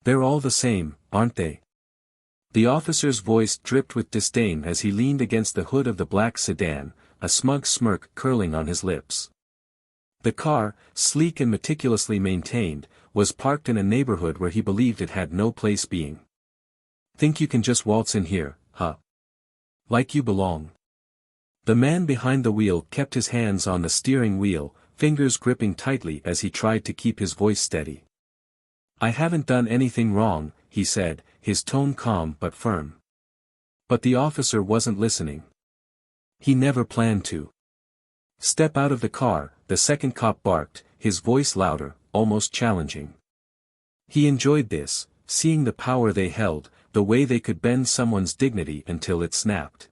They're all the same, aren't they? The officer's voice dripped with disdain as he leaned against the hood of the black sedan, a smug smirk curling on his lips. The car, sleek and meticulously maintained, was parked in a neighborhood where he believed it had no place being. Think you can just waltz in here, huh? Like you belong. The man behind the wheel kept his hands on the steering wheel, fingers gripping tightly as he tried to keep his voice steady. I haven't done anything wrong, he said, his tone calm but firm. But the officer wasn't listening. He never planned to. Step out of the car, the second cop barked, his voice louder, almost challenging. He enjoyed this, seeing the power they held, the way they could bend someone's dignity until it snapped.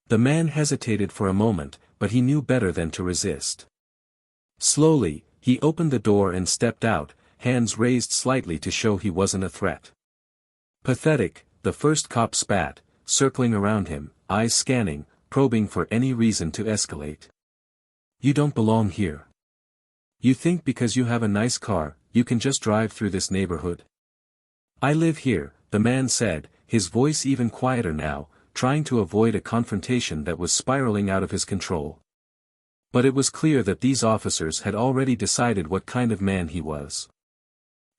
The man hesitated for a moment, but he knew better than to resist. Slowly, he opened the door and stepped out, hands raised slightly to show he wasn't a threat. Pathetic, the first cop spat, circling around him, eyes scanning, probing for any reason to escalate. You don't belong here. You think because you have a nice car, you can just drive through this neighborhood? I live here, the man said, his voice even quieter now, trying to avoid a confrontation that was spiraling out of his control. But it was clear that these officers had already decided what kind of man he was.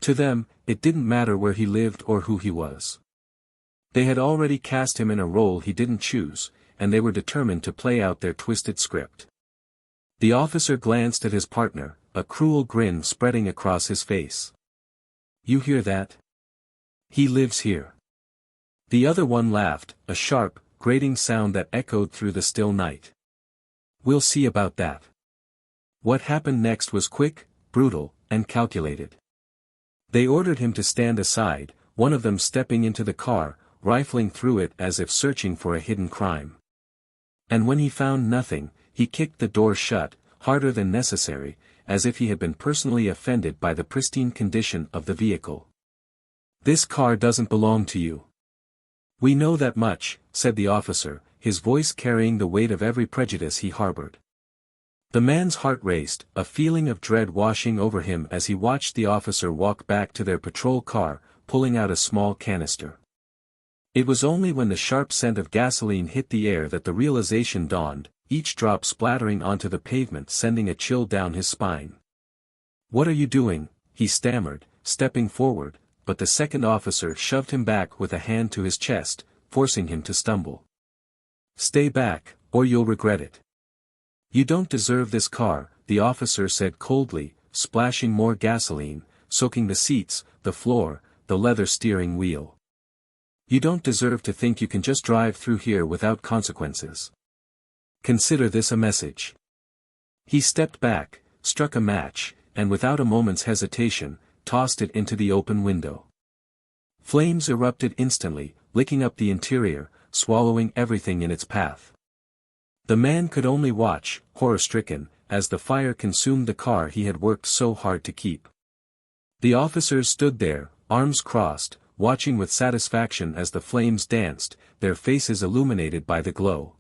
To them, it didn't matter where he lived or who he was. They had already cast him in a role he didn't choose, and they were determined to play out their twisted script. The officer glanced at his partner, a cruel grin spreading across his face. You hear that? He lives here. The other one laughed, a sharp, grating sound that echoed through the still night. We'll see about that. What happened next was quick, brutal, and calculated. They ordered him to stand aside, one of them stepping into the car, rifling through it as if searching for a hidden crime. And when he found nothing, he kicked the door shut, harder than necessary, as if he had been personally offended by the pristine condition of the vehicle. This car doesn't belong to you. We know that much, said the officer, his voice carrying the weight of every prejudice he harbored. The man's heart raced, a feeling of dread washing over him as he watched the officer walk back to their patrol car, pulling out a small canister. It was only when the sharp scent of gasoline hit the air that the realization dawned, each drop splattering onto the pavement sending a chill down his spine. What are you doing? He stammered, stepping forward, but the second officer shoved him back with a hand to his chest, forcing him to stumble. Stay back, or you'll regret it. You don't deserve this car, the officer said coldly, splashing more gasoline, soaking the seats, the floor, the leather steering wheel. You don't deserve to think you can just drive through here without consequences. Consider this a message. He stepped back, struck a match, and without a moment's hesitation, tossed it into the open window. Flames erupted instantly, licking up the interior, swallowing everything in its path. The man could only watch, horror-stricken, as the fire consumed the car he had worked so hard to keep. The officers stood there, arms crossed, watching with satisfaction as the flames danced, their faces illuminated by the glow.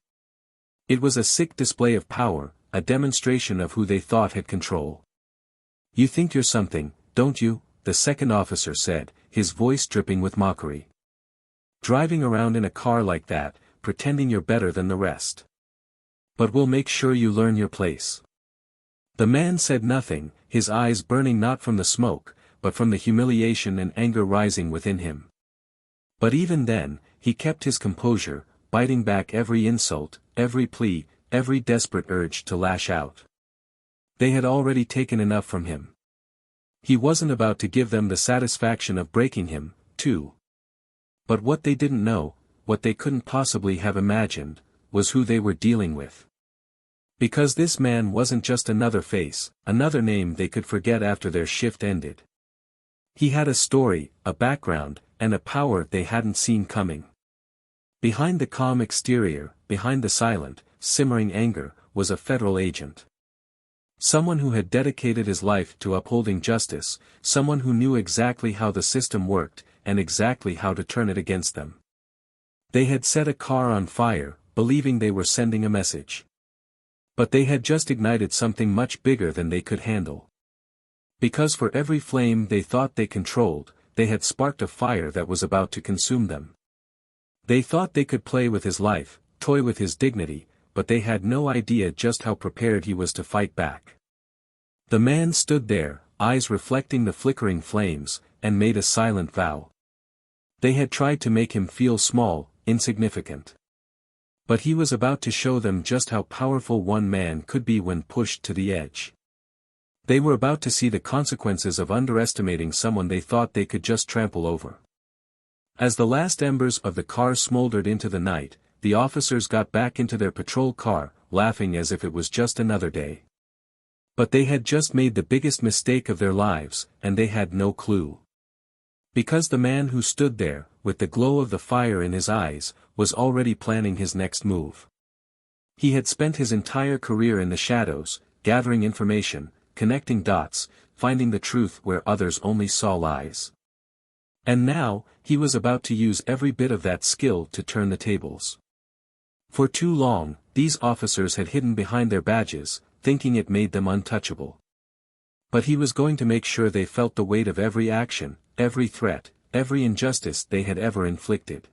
It was a sick display of power, a demonstration of who they thought had control. You think you're something, don't you? The second officer said, his voice dripping with mockery. Driving around in a car like that, pretending you're better than the rest. But we'll make sure you learn your place. The man said nothing, his eyes burning not from the smoke, but from the humiliation and anger rising within him. But even then, he kept his composure, biting back every insult, every plea, every desperate urge to lash out. They had already taken enough from him. He wasn't about to give them the satisfaction of breaking him, too. But what they didn't know, what they couldn't possibly have imagined, was who they were dealing with. Because this man wasn't just another face, another name they could forget after their shift ended. He had a story, a background, and a power they hadn't seen coming. Behind the calm exterior, behind the silent, simmering anger, was a federal agent. Someone who had dedicated his life to upholding justice, someone who knew exactly how the system worked, and exactly how to turn it against them. They had set a car on fire, believing they were sending a message. But they had just ignited something much bigger than they could handle. Because for every flame they thought they controlled, they had sparked a fire that was about to consume them. They thought they could play with his life, toy with his dignity, but they had no idea just how prepared he was to fight back. The man stood there, eyes reflecting the flickering flames, and made a silent vow. They had tried to make him feel small, insignificant. But he was about to show them just how powerful one man could be when pushed to the edge. They were about to see the consequences of underestimating someone they thought they could just trample over. As the last embers of the car smoldered into the night, the officers got back into their patrol car, laughing as if it was just another day. But they had just made the biggest mistake of their lives, and they had no clue. Because the man who stood there, with the glow of the fire in his eyes, was already planning his next move. He had spent his entire career in the shadows, gathering information, connecting dots, finding the truth where others only saw lies. And now, he was about to use every bit of that skill to turn the tables. For too long, these officers had hidden behind their badges, thinking it made them untouchable. But he was going to make sure they felt the weight of every action, every threat, every injustice they had ever inflicted.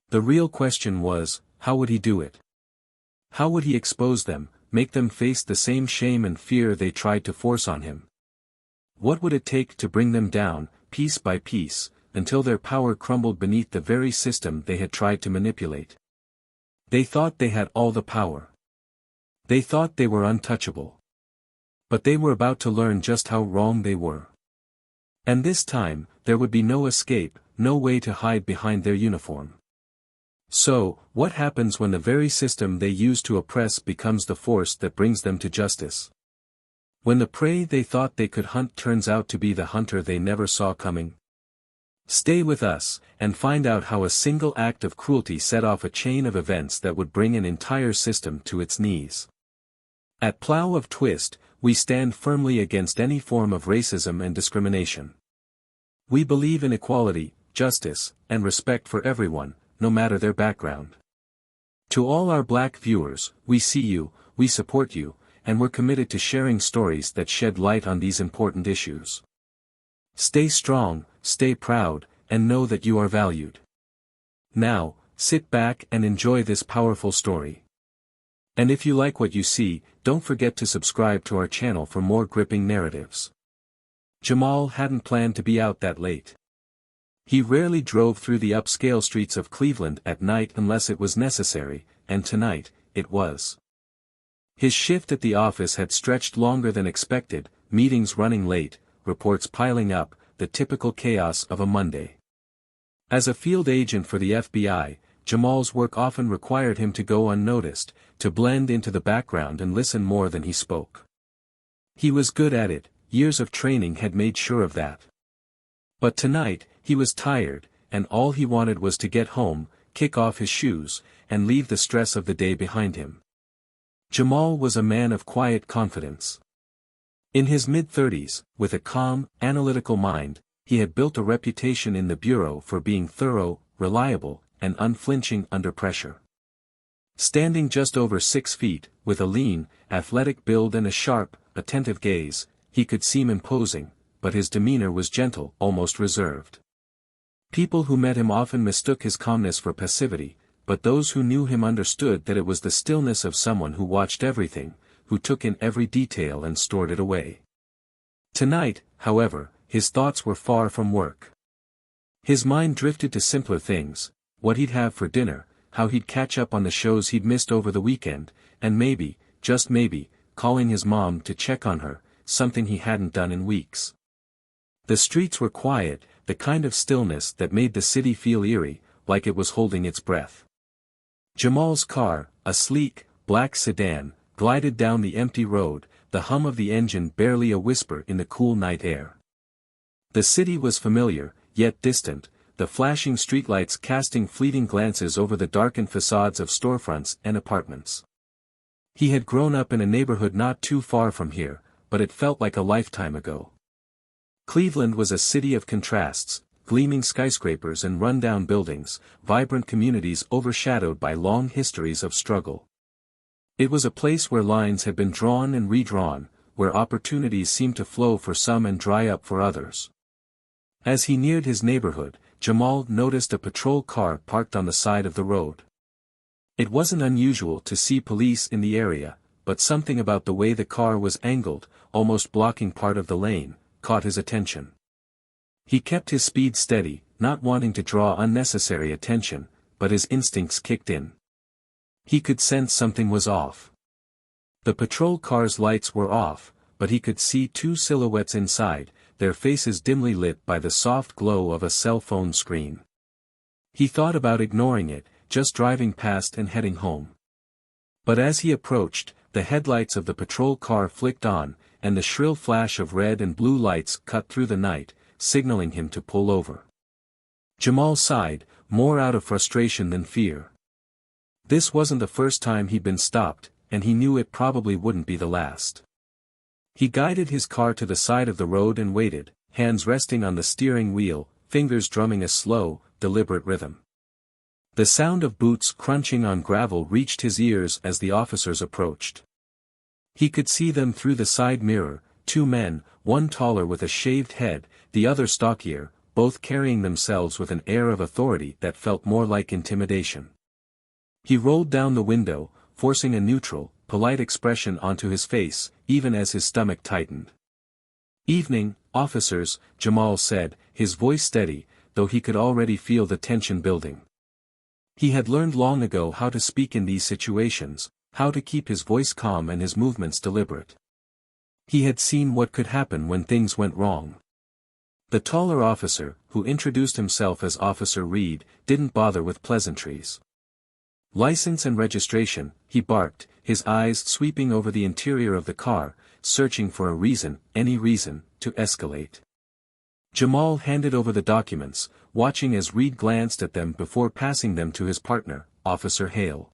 The real question was, how would he do it? How would he expose them, make them face the same shame and fear they tried to force on him? What would it take to bring them down, piece by piece, until their power crumbled beneath the very system they had tried to manipulate? They thought they had all the power. They thought they were untouchable. But they were about to learn just how wrong they were. And this time, there would be no escape, no way to hide behind their uniform. So, what happens when the very system they use to oppress becomes the force that brings them to justice? When the prey they thought they could hunt turns out to be the hunter they never saw coming? Stay with us, and find out how a single act of cruelty set off a chain of events that would bring an entire system to its knees. At Plough of Twist, we stand firmly against any form of racism and discrimination. We believe in equality, justice, and respect for everyone, no matter their background. To all our Black viewers, we see you, we support you, and we're committed to sharing stories that shed light on these important issues. Stay strong, stay proud, and know that you are valued. Now, sit back and enjoy this powerful story. And if you like what you see, don't forget to subscribe to our channel for more gripping narratives. Jamal hadn't planned to be out that late. He rarely drove through the upscale streets of Cleveland at night unless it was necessary, and tonight, it was. His shift at the office had stretched longer than expected, meetings running late, reports piling up, the typical chaos of a Monday. As a field agent for the FBI, Jamal's work often required him to go unnoticed, to blend into the background and listen more than he spoke. He was good at it, years of training had made sure of that. But tonight, he was tired, and all he wanted was to get home, kick off his shoes, and leave the stress of the day behind him. Jamal was a man of quiet confidence. In his mid-30s, with a calm, analytical mind, he had built a reputation in the bureau for being thorough, reliable, and unflinching under pressure. Standing just over 6 feet, with a lean, athletic build and a sharp, attentive gaze, he could seem imposing, but his demeanor was gentle, almost reserved. People who met him often mistook his calmness for passivity, but those who knew him understood that it was the stillness of someone who watched everything, who took in every detail and stored it away. Tonight, however, his thoughts were far from work. His mind drifted to simpler things, what he'd have for dinner, how he'd catch up on the shows he'd missed over the weekend, and maybe, just maybe, calling his mom to check on her, something he hadn't done in weeks. The streets were quiet, the kind of stillness that made the city feel eerie, like it was holding its breath. Jamal's car, a sleek, black sedan, glided down the empty road, the hum of the engine barely a whisper in the cool night air. The city was familiar, yet distant, the flashing streetlights casting fleeting glances over the darkened facades of storefronts and apartments. He had grown up in a neighborhood not too far from here, but it felt like a lifetime ago. Cleveland was a city of contrasts, gleaming skyscrapers and rundown buildings, vibrant communities overshadowed by long histories of struggle. It was a place where lines had been drawn and redrawn, where opportunities seemed to flow for some and dry up for others. As he neared his neighborhood, Jamal noticed a patrol car parked on the side of the road. It wasn't unusual to see police in the area, but something about the way the car was angled, almost blocking part of the lane, caught his attention. He kept his speed steady, not wanting to draw unnecessary attention, but his instincts kicked in. He could sense something was off. The patrol car's lights were off, but he could see two silhouettes inside, their faces dimly lit by the soft glow of a cell phone screen. He thought about ignoring it, just driving past and heading home. But as he approached, the headlights of the patrol car flicked on, and the shrill flash of red and blue lights cut through the night, signaling him to pull over. Jamal sighed, more out of frustration than fear. This wasn't the first time he'd been stopped, and he knew it probably wouldn't be the last. He guided his car to the side of the road and waited, hands resting on the steering wheel, fingers drumming a slow, deliberate rhythm. The sound of boots crunching on gravel reached his ears as the officers approached. He could see them through the side mirror, two men, one taller with a shaved head, the other stockier, both carrying themselves with an air of authority that felt more like intimidation. He rolled down the window, forcing a neutral, polite expression onto his face, even as his stomach tightened. "Evening, officers," Jamal said, his voice steady, though he could already feel the tension building. He had learned long ago how to speak in these situations, how to keep his voice calm and his movements deliberate. He had seen what could happen when things went wrong. The taller officer, who introduced himself as Officer Reed, didn't bother with pleasantries. "License and registration," he barked, his eyes sweeping over the interior of the car, searching for a reason, any reason, to escalate. Jamal handed over the documents, watching as Reed glanced at them before passing them to his partner, Officer Hale.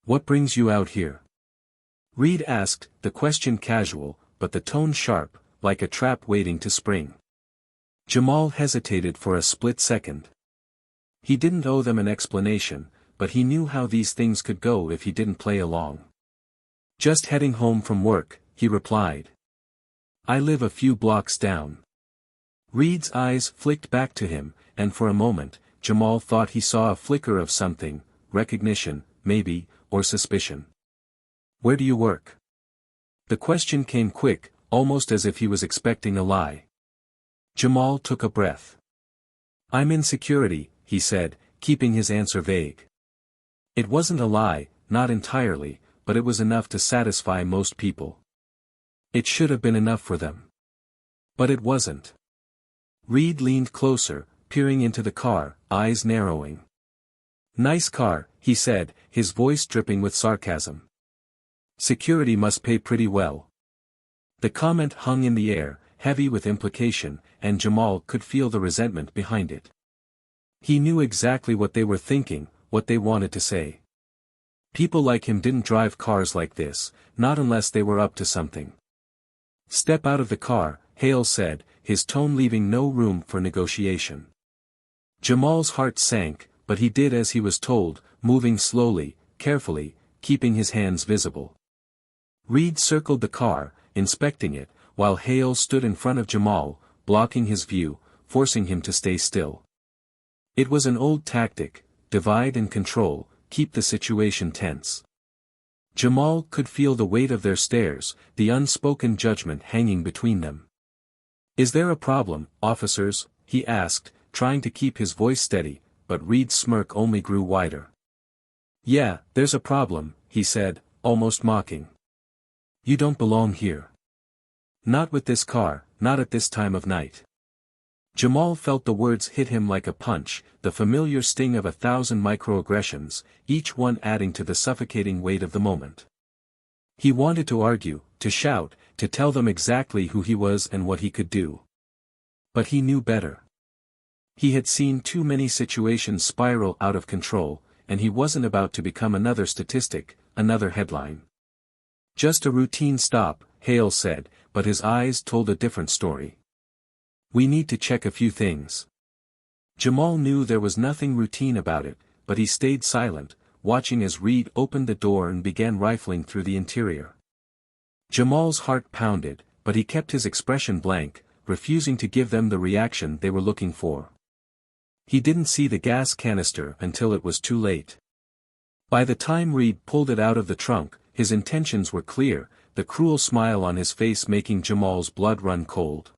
"What brings you out here?" Reed asked, the question casual, but the tone sharp, like a trap waiting to spring. Jamal hesitated for a split second. He didn't owe them an explanation, but he knew how these things could go if he didn't play along. "Just heading home from work," he replied. "I live a few blocks down." Reed's eyes flicked back to him, and for a moment, Jamal thought he saw a flicker of something, recognition, maybe, or suspicion. "Where do you work?" The question came quick, almost as if he was expecting a lie. Jamal took a breath. "I'm in security," he said, keeping his answer vague. It wasn't a lie, not entirely, but it was enough to satisfy most people. It should have been enough for them. But it wasn't. Reed leaned closer, peering into the car, eyes narrowing. "Nice car," he said, his voice dripping with sarcasm. "Security must pay pretty well." The comment hung in the air, heavy with implication, and Jamal could feel the resentment behind it. He knew exactly what they were thinking, what they wanted to say. People like him didn't drive cars like this, not unless they were up to something. "Step out of the car," Hale said, his tone leaving no room for negotiation. Jamal's heart sank, but he did as he was told, moving slowly, carefully, keeping his hands visible. Reed circled the car, inspecting it, while Hale stood in front of Jamal, blocking his view, forcing him to stay still. It was an old tactic, divide and control, keep the situation tense. Jamal could feel the weight of their stares, the unspoken judgment hanging between them. "Is there a problem, officers?" he asked, trying to keep his voice steady, but Reed's smirk only grew wider. "Yeah, there's a problem," he said, almost mocking. "You don't belong here. Not with this car, not at this time of night." Jamal felt the words hit him like a punch, the familiar sting of 1,000 microaggressions, each one adding to the suffocating weight of the moment. He wanted to argue, to shout, to tell them exactly who he was and what he could do. But he knew better. He had seen too many situations spiral out of control, and he wasn't about to become another statistic, another headline. "Just a routine stop," Hale said, but his eyes told a different story. "We need to check a few things." Jamal knew there was nothing routine about it, but he stayed silent, watching as Reed opened the door and began rifling through the interior. Jamal's heart pounded, but he kept his expression blank, refusing to give them the reaction they were looking for. He didn't see the gas canister until it was too late. By the time Reed pulled it out of the trunk, his intentions were clear, the cruel smile on his face making Jamal's blood run cold.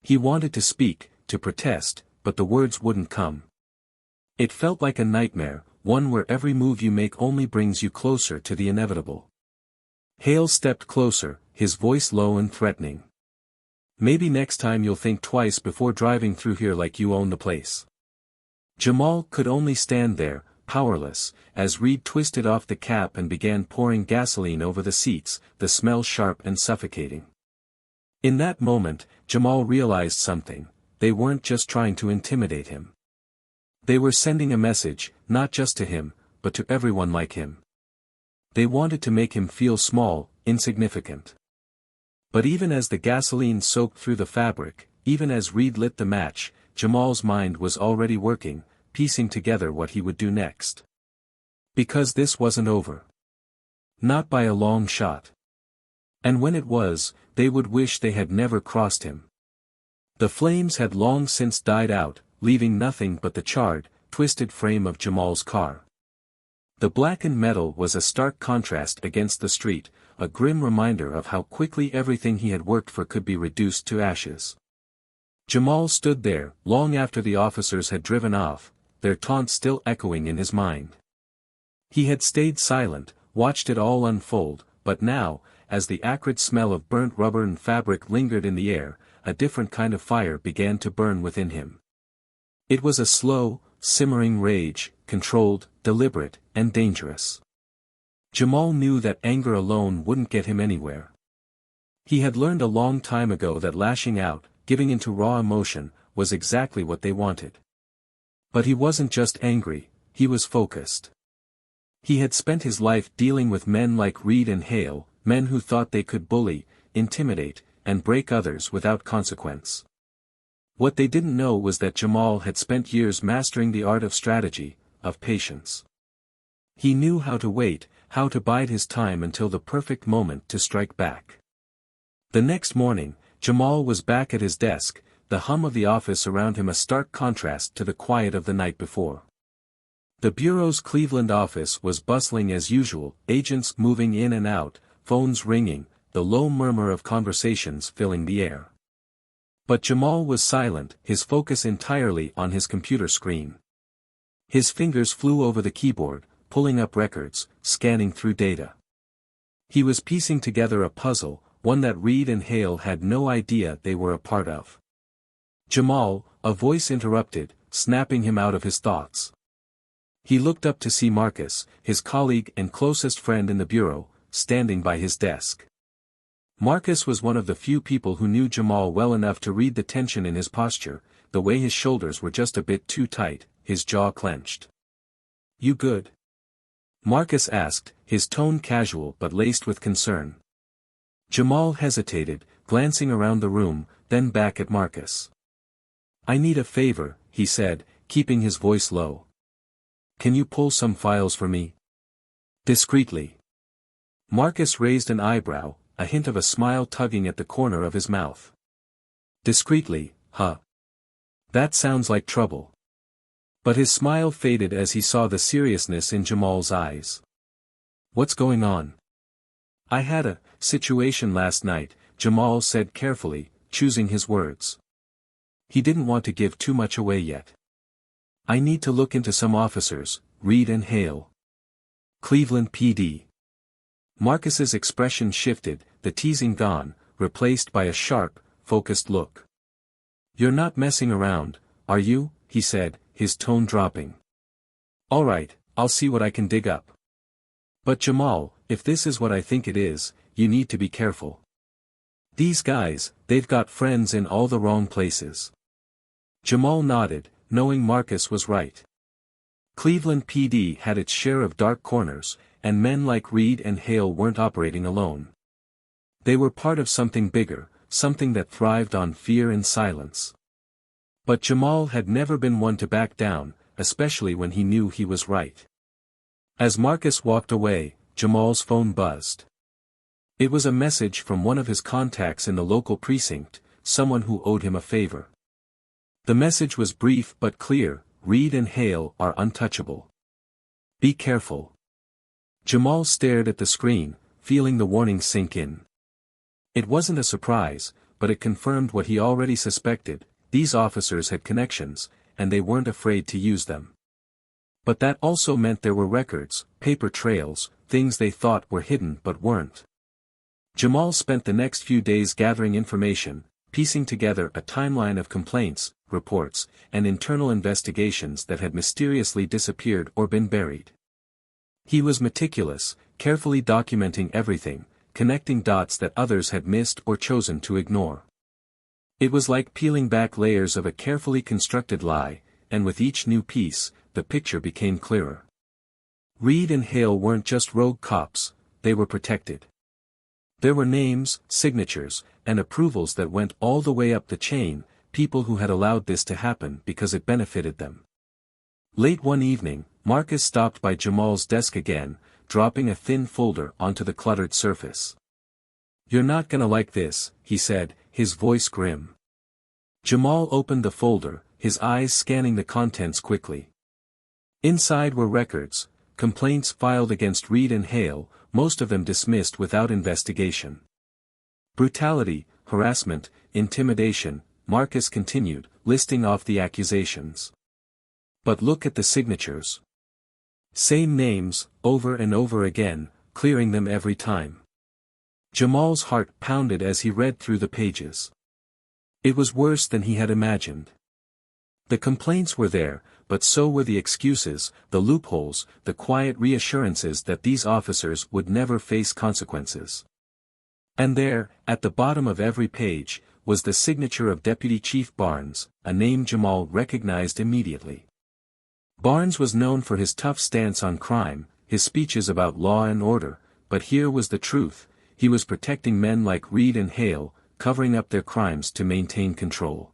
He wanted to speak, to protest, but the words wouldn't come. It felt like a nightmare, one where every move you make only brings you closer to the inevitable. Hale stepped closer, his voice low and threatening. Maybe next time you'll think twice before driving through here like you own the place. Jamal could only stand there, powerless, as Reed twisted off the cap and began pouring gasoline over the seats, the smell sharp and suffocating. In that moment, Jamal realized something: they weren't just trying to intimidate him. They were sending a message, not just to him, but to everyone like him. They wanted to make him feel small, insignificant. But even as the gasoline soaked through the fabric, even as Reed lit the match, Jamal's mind was already working, piecing together what he would do next. Because this wasn't over. Not by a long shot. And when it was, they would wish they had never crossed him. The flames had long since died out, leaving nothing but the charred, twisted frame of Jamal's car. The blackened metal was a stark contrast against the street, a grim reminder of how quickly everything he had worked for could be reduced to ashes. Jamal stood there, long after the officers had driven off, their taunts still echoing in his mind. He had stayed silent, watched it all unfold, but now, as the acrid smell of burnt rubber and fabric lingered in the air, a different kind of fire began to burn within him. It was a slow, simmering rage, controlled, deliberate, and dangerous. Jamal knew that anger alone wouldn't get him anywhere. He had learned a long time ago that lashing out, giving into raw emotion, was exactly what they wanted. But he wasn't just angry, he was focused. He had spent his life dealing with men like Reed and Hale, men who thought they could bully, intimidate, and break others without consequence. What they didn't know was that Jamal had spent years mastering the art of strategy, of patience. He knew how to wait, how to bide his time until the perfect moment to strike back. The next morning, Jamal was back at his desk, the hum of the office around him a stark contrast to the quiet of the night before. The Bureau's Cleveland office was bustling as usual, agents moving in and out, phones ringing, the low murmur of conversations filling the air. But Jamal was silent, his focus entirely on his computer screen. His fingers flew over the keyboard, pulling up records, scanning through data. He was piecing together a puzzle, one that Reed and Hale had no idea they were a part of. Jamal, a voice interrupted, snapping him out of his thoughts. He looked up to see Marcus, his colleague and closest friend in the Bureau, standing by his desk. Marcus was one of the few people who knew Jamal well enough to read the tension in his posture, the way his shoulders were just a bit too tight, his jaw clenched. "You good?" Marcus asked, his tone casual but laced with concern. Jamal hesitated, glancing around the room, then back at Marcus. "I need a favor," he said, keeping his voice low. "Can you pull some files for me?" Discreetly. Marcus raised an eyebrow, a hint of a smile tugging at the corner of his mouth. "Discreetly, huh? That sounds like trouble." But his smile faded as he saw the seriousness in Jamal's eyes. "What's going on?" "I had a situation last night," Jamal said carefully, choosing his words. He didn't want to give too much away yet. "I need to look into some officers, Reed and Hale. Cleveland PD." Marcus's expression shifted, the teasing gone, replaced by a sharp, focused look. "You're not messing around, are you?" he said, his tone dropping. "All right, I'll see what I can dig up. But Jamal, if this is what I think it is, you need to be careful. These guys, they've got friends in all the wrong places." Jamal nodded, knowing Marcus was right. Cleveland PD had its share of dark corners, and men like Reed and Hale weren't operating alone. They were part of something bigger, something that thrived on fear and silence. But Jamal had never been one to back down, especially when he knew he was right. As Marcus walked away, Jamal's phone buzzed. It was a message from one of his contacts in the local precinct, someone who owed him a favor. The message was brief but clear: Reed and Hale are untouchable. Be careful. Jamal stared at the screen, feeling the warning sink in. It wasn't a surprise, but it confirmed what he already suspected: these officers had connections, and they weren't afraid to use them. But that also meant there were records, paper trails, things they thought were hidden but weren't. Jamal spent the next few days gathering information, piecing together a timeline of complaints, reports, and internal investigations that had mysteriously disappeared or been buried. He was meticulous, carefully documenting everything, connecting dots that others had missed or chosen to ignore. It was like peeling back layers of a carefully constructed lie, and with each new piece, the picture became clearer. Reed and Hale weren't just rogue cops, they were protected. There were names, signatures, and approvals that went all the way up the chain, people who had allowed this to happen because it benefited them. Late one evening, Marcus stopped by Jamal's desk again, dropping a thin folder onto the cluttered surface. "You're not gonna like this," he said, his voice grim. Jamal opened the folder, his eyes scanning the contents quickly. Inside were records, complaints filed against Reed and Hale, most of them dismissed without investigation. Brutality, harassment, intimidation, Marcus continued, listing off the accusations. But look at the signatures. Same names, over and over again, clearing them every time. Jamal's heart pounded as he read through the pages. It was worse than he had imagined. The complaints were there, but so were the excuses, the loopholes, the quiet reassurances that these officers would never face consequences. And there, at the bottom of every page, was the signature of Deputy Chief Barnes, a name Jamal recognized immediately. Barnes was known for his tough stance on crime, his speeches about law and order, but here was the truth: he was protecting men like Reed and Hale, covering up their crimes to maintain control.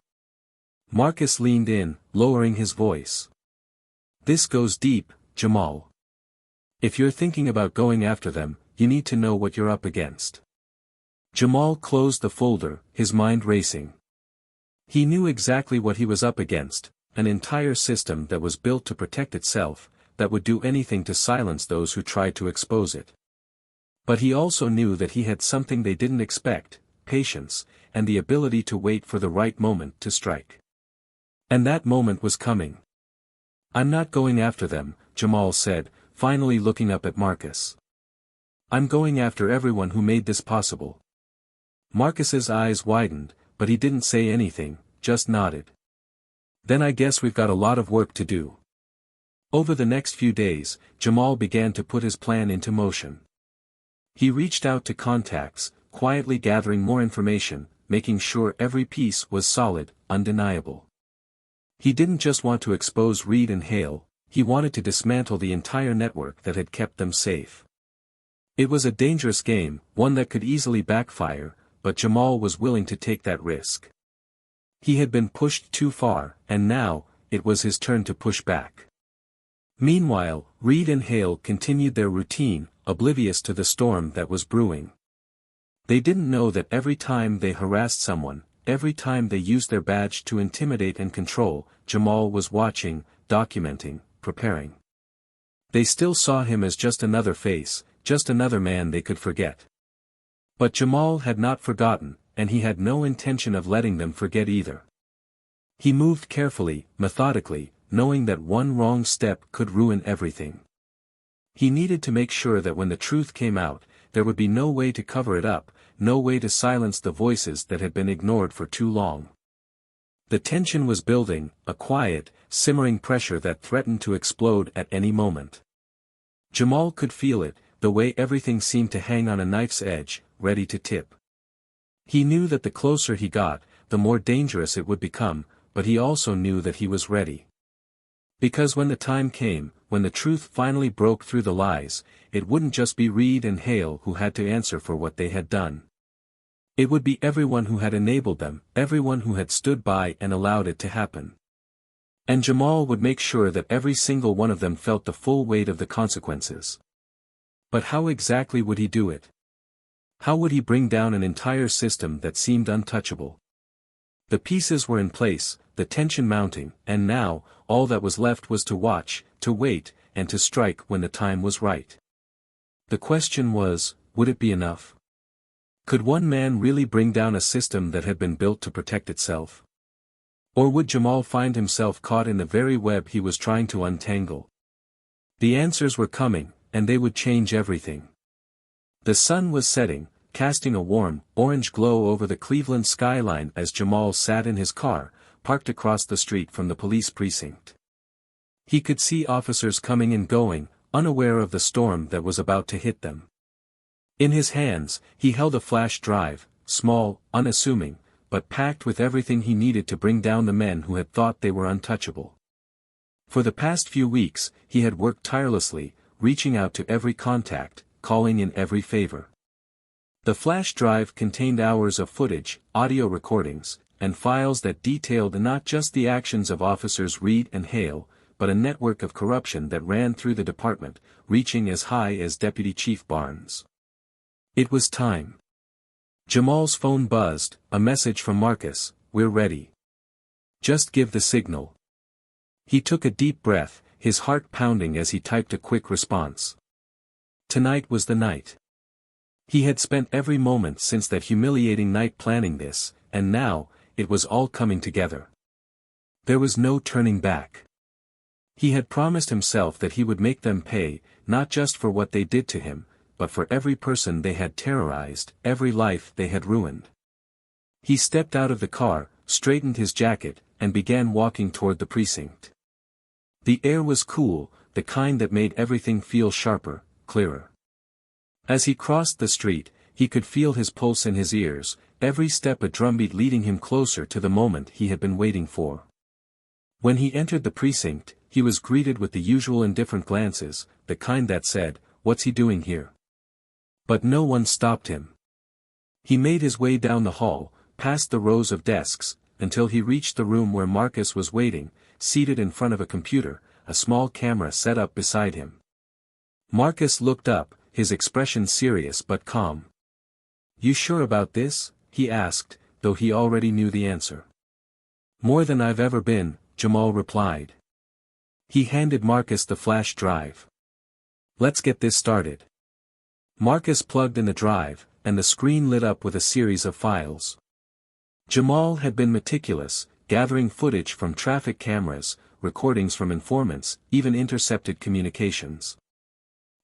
Marcus leaned in, lowering his voice. "This goes deep, Jamal. If you're thinking about going after them, you need to know what you're up against." Jamal closed the folder, his mind racing. He knew exactly what he was up against: an entire system that was built to protect itself, that would do anything to silence those who tried to expose it. But he also knew that he had something they didn't expect: patience, and the ability to wait for the right moment to strike. And that moment was coming. "I'm not going after them," Jamal said, finally looking up at Marcus. "I'm going after everyone who made this possible." Marcus's eyes widened, but he didn't say anything, just nodded. "Then I guess we've got a lot of work to do." Over the next few days, Jamal began to put his plan into motion. He reached out to contacts, quietly gathering more information, making sure every piece was solid, undeniable. He didn't just want to expose Reed and Hale, he wanted to dismantle the entire network that had kept them safe. It was a dangerous game, one that could easily backfire, but Jamal was willing to take that risk. He had been pushed too far, and now, it was his turn to push back. Meanwhile, Reed and Hale continued their routine, oblivious to the storm that was brewing. They didn't know that every time they harassed someone, every time they used their badge to intimidate and control, Jamal was watching, documenting, preparing. They still saw him as just another face, just another man they could forget. But Jamal had not forgotten, and he had no intention of letting them forget either. He moved carefully, methodically, knowing that one wrong step could ruin everything. He needed to make sure that when the truth came out, there would be no way to cover it up, no way to silence the voices that had been ignored for too long. The tension was building, a quiet, simmering pressure that threatened to explode at any moment. Jamal could feel it, the way everything seemed to hang on a knife's edge, ready to tip. He knew that the closer he got, the more dangerous it would become, but he also knew that he was ready. Because when the time came, when the truth finally broke through the lies, it wouldn't just be Reed and Hale who had to answer for what they had done. It would be everyone who had enabled them, everyone who had stood by and allowed it to happen. And Jamal would make sure that every single one of them felt the full weight of the consequences. But how exactly would he do it? How would he bring down an entire system that seemed untouchable? The pieces were in place, the tension mounting, and now, all that was left was to watch, to wait, and to strike when the time was right. The question was, would it be enough? Could one man really bring down a system that had been built to protect itself? Or would Jamal find himself caught in the very web he was trying to untangle? The answers were coming, and they would change everything. The sun was setting, casting a warm, orange glow over the Cleveland skyline as Jamal sat in his car, parked across the street from the police precinct. He could see officers coming and going, unaware of the storm that was about to hit them. In his hands, he held a flash drive, small, unassuming, but packed with everything he needed to bring down the men who had thought they were untouchable. For the past few weeks, he had worked tirelessly, reaching out to every contact, calling in every favor. The flash drive contained hours of footage, audio recordings, and files that detailed not just the actions of officers Reed and Hale, but a network of corruption that ran through the department, reaching as high as Deputy Chief Barnes. It was time. Jamal's phone buzzed, a message from Marcus, "We're ready. Just give the signal." He took a deep breath, his heart pounding as he typed a quick response. Tonight was the night. He had spent every moment since that humiliating night planning this, and now, it was all coming together. There was no turning back. He had promised himself that he would make them pay, not just for what they did to him, but for every person they had terrorized, every life they had ruined. He stepped out of the car, straightened his jacket, and began walking toward the precinct. The air was cool, the kind that made everything feel sharper, clearer. As he crossed the street, he could feel his pulse in his ears, every step a drumbeat leading him closer to the moment he had been waiting for. When he entered the precinct, he was greeted with the usual indifferent glances, the kind that said, "What's he doing here?" But no one stopped him. He made his way down the hall, past the rows of desks, until he reached the room where Marcus was waiting, seated in front of a computer, a small camera set up beside him. Marcus looked up, his expression serious but calm. "You sure about this?" he asked, though he already knew the answer. "More than I've ever been," Jamal replied. He handed Marcus the flash drive. "Let's get this started." Marcus plugged in the drive, and the screen lit up with a series of files. Jamal had been meticulous, gathering footage from traffic cameras, recordings from informants, even intercepted communications.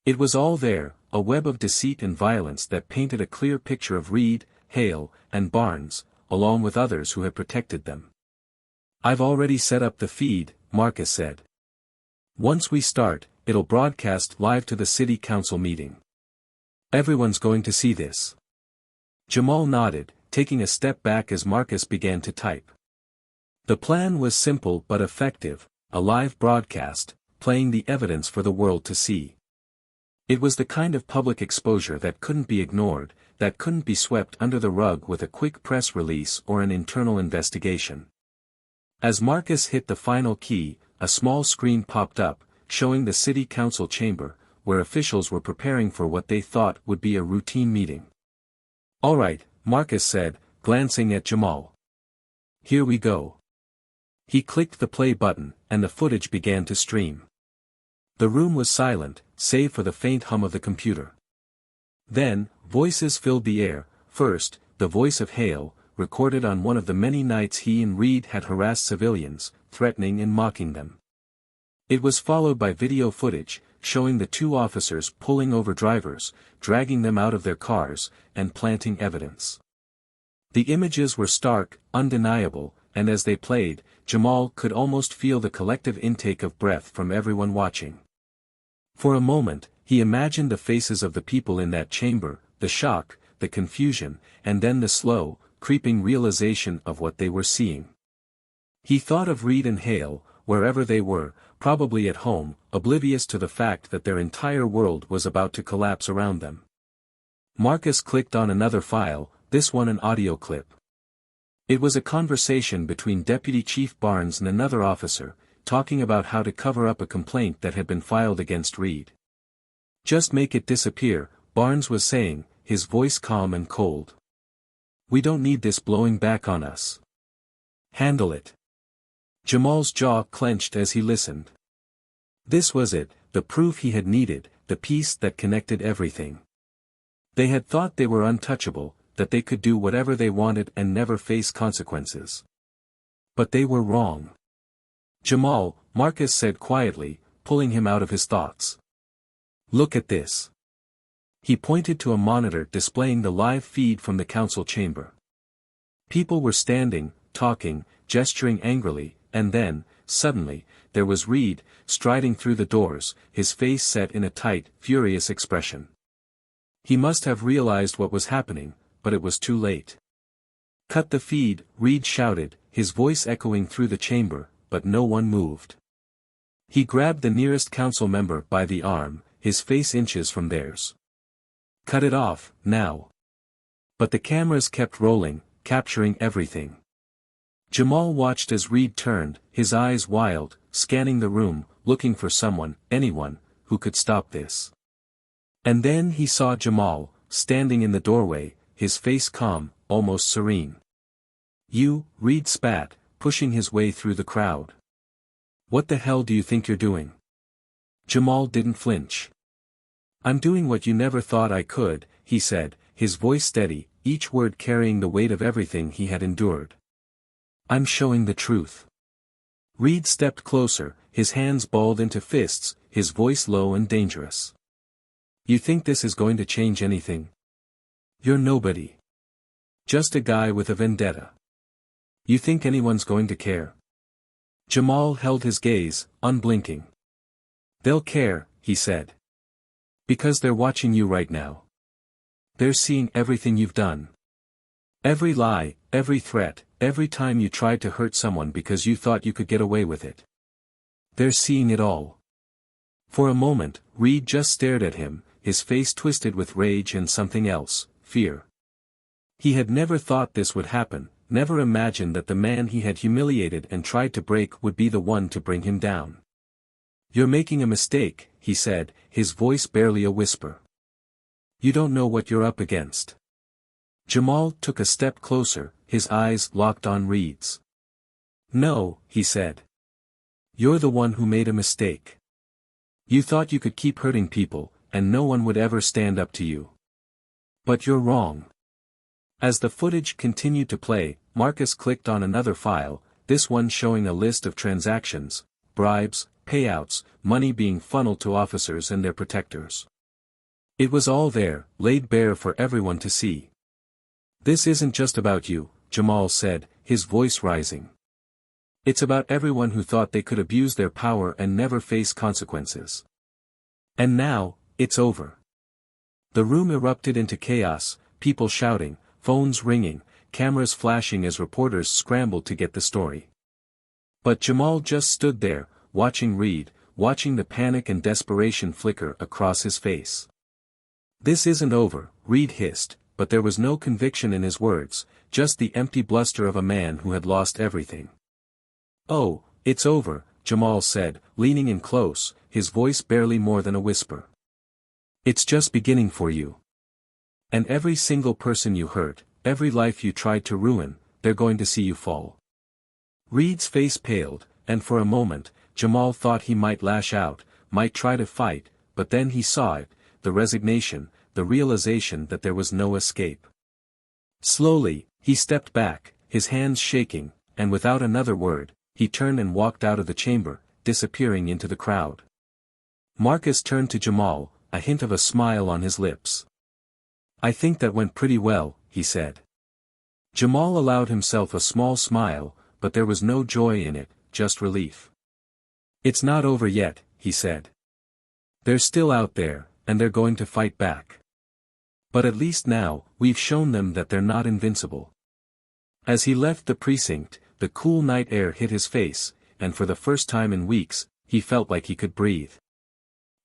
It was all there, a web of deceit and violence that painted a clear picture of Reed, Hale, and Barnes, along with others who had protected them. "I've already set up the feed," Marcus said. "Once we start, it'll broadcast live to the city council meeting. Everyone's going to see this." Jamal nodded, taking a step back as Marcus began to type. The plan was simple but effective, a live broadcast, playing the evidence for the world to see. It was the kind of public exposure that couldn't be ignored, that couldn't be swept under the rug with a quick press release or an internal investigation. As Marcus hit the final key, a small screen popped up, showing the city council chamber, where officials were preparing for what they thought would be a routine meeting. "All right," Marcus said, glancing at Jamal. "Here we go." He clicked the play button, and the footage began to stream. The room was silent, save for the faint hum of the computer. Then, voices filled the air. First, the voice of Hale, recorded on one of the many nights he and Reed had harassed civilians, threatening and mocking them. It was followed by video footage, showing the two officers pulling over drivers, dragging them out of their cars, and planting evidence. The images were stark, undeniable, and as they played, Jamal could almost feel the collective intake of breath from everyone watching. For a moment, he imagined the faces of the people in that chamber, the shock, the confusion, and then the slow, creeping realization of what they were seeing. He thought of Reed and Hale, wherever they were, probably at home, oblivious to the fact that their entire world was about to collapse around them. Marcus clicked on another file, this one an audio clip. It was a conversation between Deputy Chief Barnes and another officer, talking about how to cover up a complaint that had been filed against Reed. "Just make it disappear," Barnes was saying, his voice calm and cold. "We don't need this blowing back on us. Handle it. Jamal's jaw clenched as he listened. This was it, the proof he had needed, the piece that connected everything. They had thought they were untouchable, that they could do whatever they wanted and never face consequences. But they were wrong. Jamal, Marcus said quietly, pulling him out of his thoughts. Look at this. He pointed to a monitor displaying the live feed from the council chamber. People were standing, talking, gesturing angrily, and then, suddenly, there was Reed, striding through the doors, his face set in a tight, furious expression. He must have realized what was happening, but it was too late. Cut the feed, Reed shouted, his voice echoing through the chamber, but no one moved. He grabbed the nearest council member by the arm, his face inches from theirs. Cut it off, now. But the cameras kept rolling, capturing everything. Jamal watched as Reed turned, his eyes wild, scanning the room, looking for someone, anyone, who could stop this. And then he saw Jamal, standing in the doorway, his face calm, almost serene. You, Reed spat, pushing his way through the crowd. What the hell do you think you're doing? Jamal didn't flinch. I'm doing what you never thought I could, he said, his voice steady, each word carrying the weight of everything he had endured. I'm showing the truth. Reed stepped closer, his hands balled into fists, his voice low and dangerous. You think this is going to change anything? You're nobody. Just a guy with a vendetta. You think anyone's going to care? Jamal held his gaze, unblinking. They'll care, he said. Because they're watching you right now. They're seeing everything you've done. Every lie, every threat, every time you tried to hurt someone because you thought you could get away with it. They're seeing it all. For a moment, Reed just stared at him, his face twisted with rage and something else, fear. He had never thought this would happen, never imagined that the man he had humiliated and tried to break would be the one to bring him down. You're making a mistake, he said, his voice barely a whisper. You don't know what you're up against. Jamal took a step closer, his eyes locked on Reed's. No, he said. You're the one who made a mistake. You thought you could keep hurting people, and no one would ever stand up to you. But you're wrong. As the footage continued to play, Marcus clicked on another file, this one showing a list of transactions, bribes, payouts, money being funneled to officers and their protectors. It was all there, laid bare for everyone to see. This isn't just about you, Jamal said, his voice rising. It's about everyone who thought they could abuse their power and never face consequences. And now, it's over. The room erupted into chaos, people shouting, phones ringing, cameras flashing as reporters scrambled to get the story. But Jamal just stood there, watching Reed, watching the panic and desperation flicker across his face. This isn't over, Reed hissed, but there was no conviction in his words, just the empty bluster of a man who had lost everything. Oh, it's over, Jamal said, leaning in close, his voice barely more than a whisper. It's just beginning for you. And every single person you hurt, every life you tried to ruin, they're going to see you fall. Reed's face paled, and for a moment, Jamal thought he might lash out, might try to fight, but then he saw it, the resignation, the realization that there was no escape. Slowly, he stepped back, his hands shaking, and without another word, he turned and walked out of the chamber, disappearing into the crowd. Marcus turned to Jamal, a hint of a smile on his lips. I think that went pretty well, he said. Jamal allowed himself a small smile, but there was no joy in it, just relief. It's not over yet, he said. They're still out there, and they're going to fight back. But at least now, we've shown them that they're not invincible. As he left the precinct, the cool night air hit his face, and for the first time in weeks, he felt like he could breathe.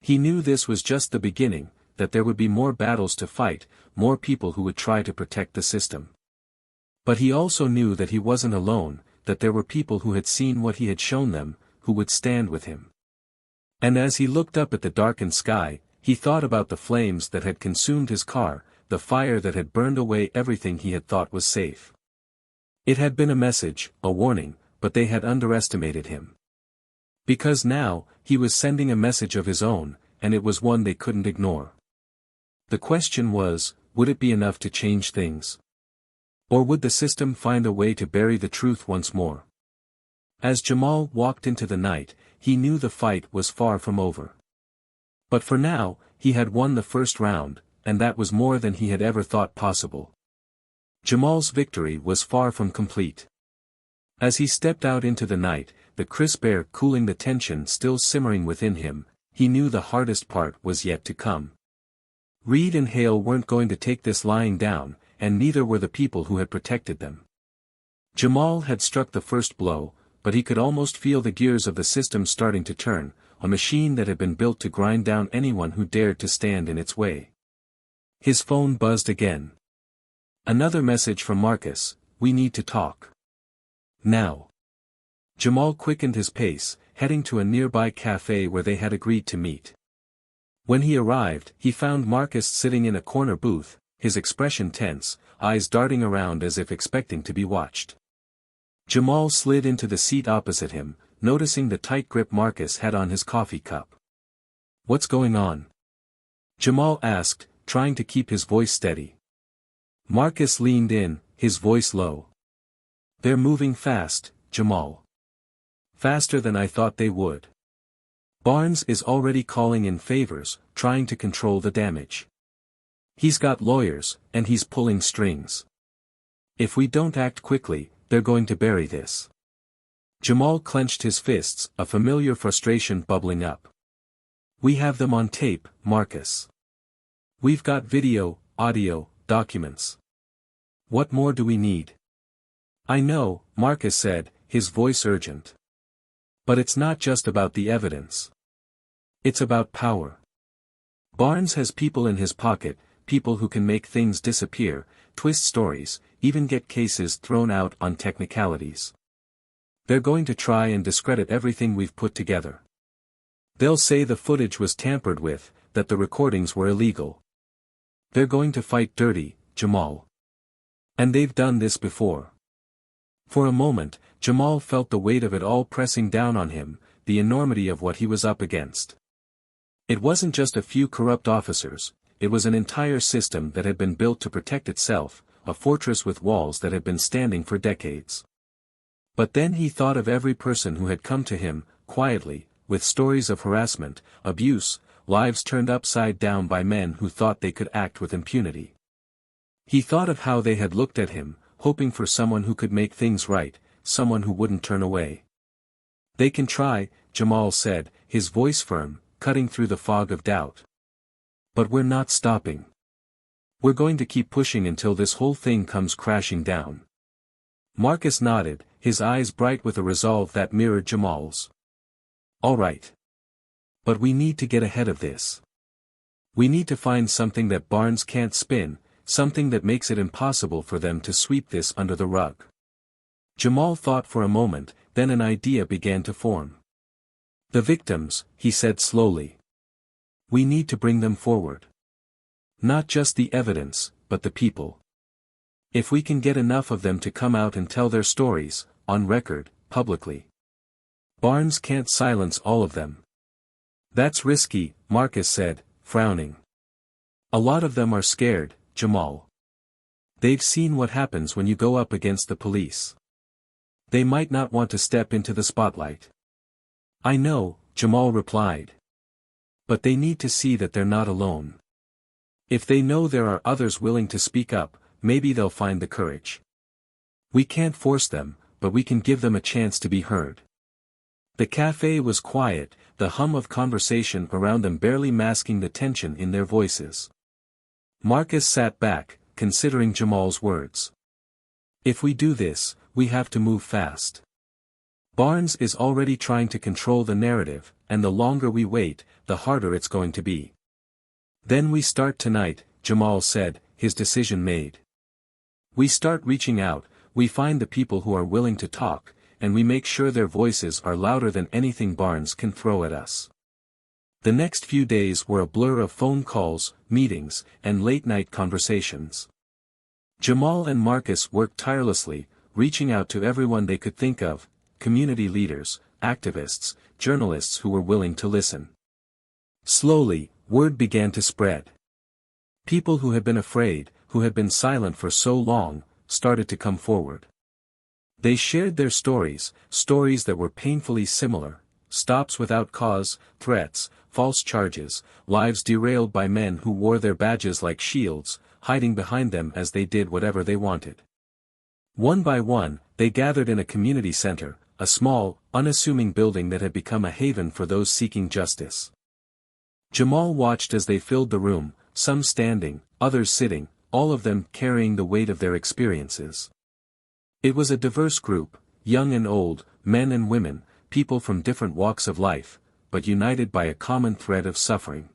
He knew this was just the beginning, that there would be more battles to fight, more people who would try to protect the system. But he also knew that he wasn't alone, that there were people who had seen what he had shown them, who would stand with him. And as he looked up at the darkened sky, he thought about the flames that had consumed his car, the fire that had burned away everything he had thought was safe. It had been a message, a warning, but they had underestimated him. Because now, he was sending a message of his own, and it was one they couldn't ignore. The question was, would it be enough to change things? Or would the system find a way to bury the truth once more? As Jamal walked into the night, he knew the fight was far from over. But for now, he had won the first round, and that was more than he had ever thought possible. Jamal's victory was far from complete. As he stepped out into the night, the crisp air cooling the tension still simmering within him, he knew the hardest part was yet to come. Reed and Hale weren't going to take this lying down, and neither were the people who had protected them. Jamal had struck the first blow, but he could almost feel the gears of the system starting to turn, a machine that had been built to grind down anyone who dared to stand in its way. His phone buzzed again. Another message from Marcus: "We need to talk. Now." Jamal quickened his pace, heading to a nearby cafe where they had agreed to meet. When he arrived, he found Marcus sitting in a corner booth, his expression tense, eyes darting around as if expecting to be watched. Jamal slid into the seat opposite him, noticing the tight grip Marcus had on his coffee cup. "What's going on?" Jamal asked, trying to keep his voice steady. Marcus leaned in, his voice low. "They're moving fast, Jamal. Faster than I thought they would. Barnes is already calling in favors, trying to control the damage. He's got lawyers, and he's pulling strings. If we don't act quickly, they're going to bury this." Jamal clenched his fists, a familiar frustration bubbling up. "We have them on tape, Marcus. We've got video, audio, documents. What more do we need?" "I know," Marcus said, his voice urgent. "But it's not just about the evidence. It's about power. Barnes has people in his pocket, people who can make things disappear, twist stories, even get cases thrown out on technicalities. They're going to try and discredit everything we've put together. They'll say the footage was tampered with, that the recordings were illegal. They're going to fight dirty, Jamal. And they've done this before." For a moment, Jamal felt the weight of it all pressing down on him, the enormity of what he was up against. It wasn't just a few corrupt officers, it was an entire system that had been built to protect itself, a fortress with walls that had been standing for decades. But then he thought of every person who had come to him, quietly, with stories of harassment, abuse, lives turned upside down by men who thought they could act with impunity. He thought of how they had looked at him, hoping for someone who could make things right, someone who wouldn't turn away. "They can try," Jamal said, his voice firm, cutting through the fog of doubt. "But we're not stopping. We're going to keep pushing until this whole thing comes crashing down." Marcus nodded, his eyes bright with a resolve that mirrored Jamal's. "All right. But we need to get ahead of this. We need to find something that Barnes can't spin, something that makes it impossible for them to sweep this under the rug." Jamal thought for a moment, then an idea began to form. "The victims," he said slowly. "We need to bring them forward. Not just the evidence, but the people. If we can get enough of them to come out and tell their stories, on record, publicly. Barnes can't silence all of them." "That's risky," Marcus said, frowning. "A lot of them are scared, Jamal. They've seen what happens when you go up against the police. They might not want to step into the spotlight." "I know," Jamal replied. "But they need to see that they're not alone. If they know there are others willing to speak up, maybe they'll find the courage. We can't force them, but we can give them a chance to be heard." The cafe was quiet, the hum of conversation around them barely masking the tension in their voices. Marcus sat back, considering Jamal's words. "If we do this, we have to move fast. Barnes is already trying to control the narrative, and the longer we wait, the harder it's going to be." "Then we start tonight," Jamal said, his decision made. "We start reaching out, we find the people who are willing to talk, and we make sure their voices are louder than anything Barnes can throw at us." The next few days were a blur of phone calls, meetings, and late-night conversations. Jamal and Marcus worked tirelessly, reaching out to everyone they could think of, community leaders, activists, journalists who were willing to listen. Slowly, word began to spread. People who had been afraid, who had been silent for so long, started to come forward. They shared their stories that were painfully similar, stops without cause, threats, false charges, lives derailed by men who wore their badges like shields, hiding behind them as they did whatever they wanted. One by one, they gathered in a community center, a small, unassuming building that had become a haven for those seeking justice. Jamal watched as they filled the room, some standing, others sitting, all of them carrying the weight of their experiences. It was a diverse group, young and old, men and women, people from different walks of life, but united by a common thread of suffering.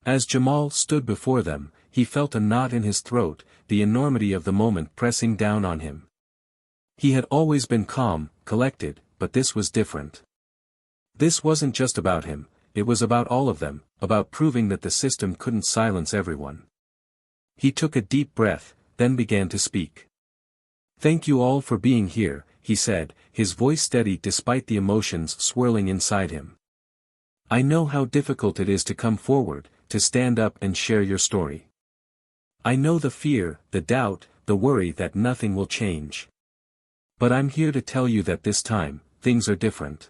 As Jamal stood before them, he felt a knot in his throat, the enormity of the moment pressing down on him. He had always been calm, collected, but this was different. This wasn't just about him, it was about all of them, about proving that the system couldn't silence everyone. He took a deep breath, then began to speak. "Thank you all for being here," he said, his voice steady despite the emotions swirling inside him. "I know how difficult it is to come forward, to stand up and share your story. I know the fear, the doubt, the worry that nothing will change. But I'm here to tell you that this time, things are different.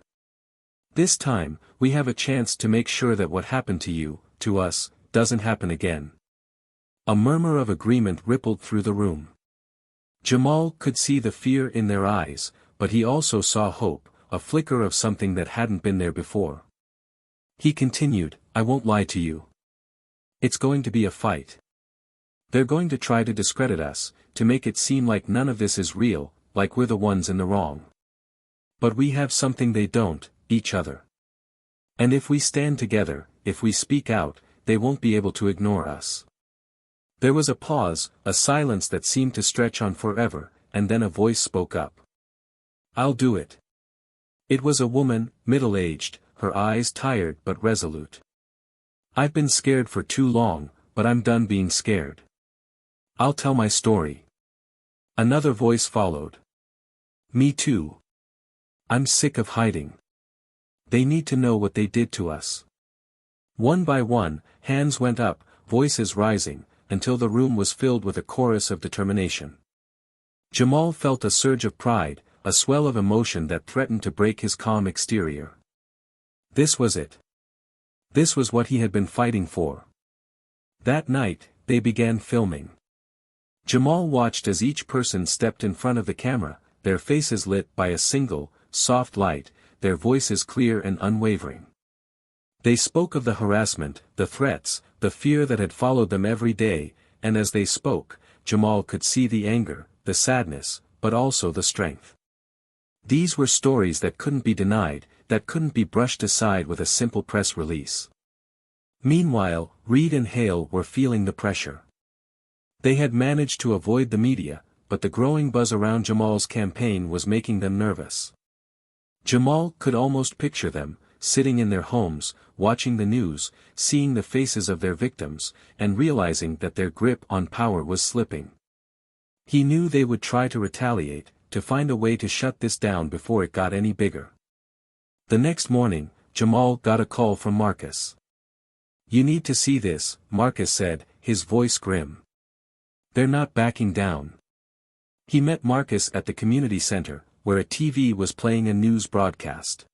This time, we have a chance to make sure that what happened to you, to us, doesn't happen again." A murmur of agreement rippled through the room. Jamal could see the fear in their eyes, but he also saw hope, a flicker of something that hadn't been there before. He continued, "I won't lie to you. It's going to be a fight. They're going to try to discredit us, to make it seem like none of this is real, like we're the ones in the wrong. But we have something they don't, each other. And if we stand together, if we speak out, they won't be able to ignore us." There was a pause, a silence that seemed to stretch on forever, and then a voice spoke up. "I'll do it." It was a woman, middle-aged, her eyes tired but resolute. "I've been scared for too long, but I'm done being scared. I'll tell my story." Another voice followed. "Me too. I'm sick of hiding. They need to know what they did to us." One by one, hands went up, voices rising, until the room was filled with a chorus of determination. Jamal felt a surge of pride, a swell of emotion that threatened to break his calm exterior. This was it. This was what he had been fighting for. That night, they began filming. Jamal watched as each person stepped in front of the camera, their faces lit by a single, soft light, their voices clear and unwavering. They spoke of the harassment, the threats, the fear that had followed them every day, and as they spoke, Jamal could see the anger, the sadness, but also the strength. These were stories that couldn't be denied, that couldn't be brushed aside with a simple press release. Meanwhile, Reed and Hale were feeling the pressure. They had managed to avoid the media, but the growing buzz around Jamal's campaign was making them nervous. Jamal could almost picture them, sitting in their homes, watching the news, seeing the faces of their victims, and realizing that their grip on power was slipping. He knew they would try to retaliate, to find a way to shut this down before it got any bigger. The next morning, Jamal got a call from Marcus. "You need to see this," Marcus said, his voice grim. "They're not backing down." He met Marcus at the community center, where a TV was playing a news broadcast.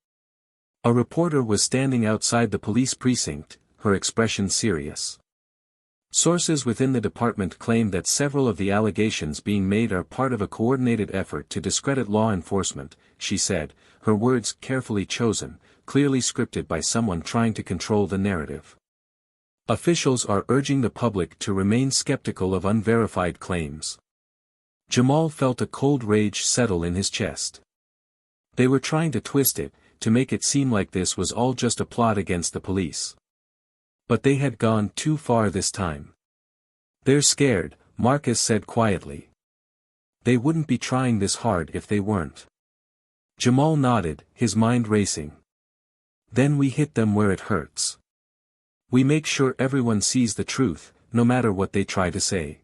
A reporter was standing outside the police precinct, her expression serious. Sources within the department claim that several of the allegations being made are part of a coordinated effort to discredit law enforcement, she said, her words carefully chosen, clearly scripted by someone trying to control the narrative. Officials are urging the public to remain skeptical of unverified claims. Jamal felt a cold rage settle in his chest. They were trying to twist it, to make it seem like this was all just a plot against the police. But they had gone too far this time. "They're scared," Marcus said quietly. "They wouldn't be trying this hard if they weren't." Jamal nodded, his mind racing. "Then we hit them where it hurts. We make sure everyone sees the truth, no matter what they try to say."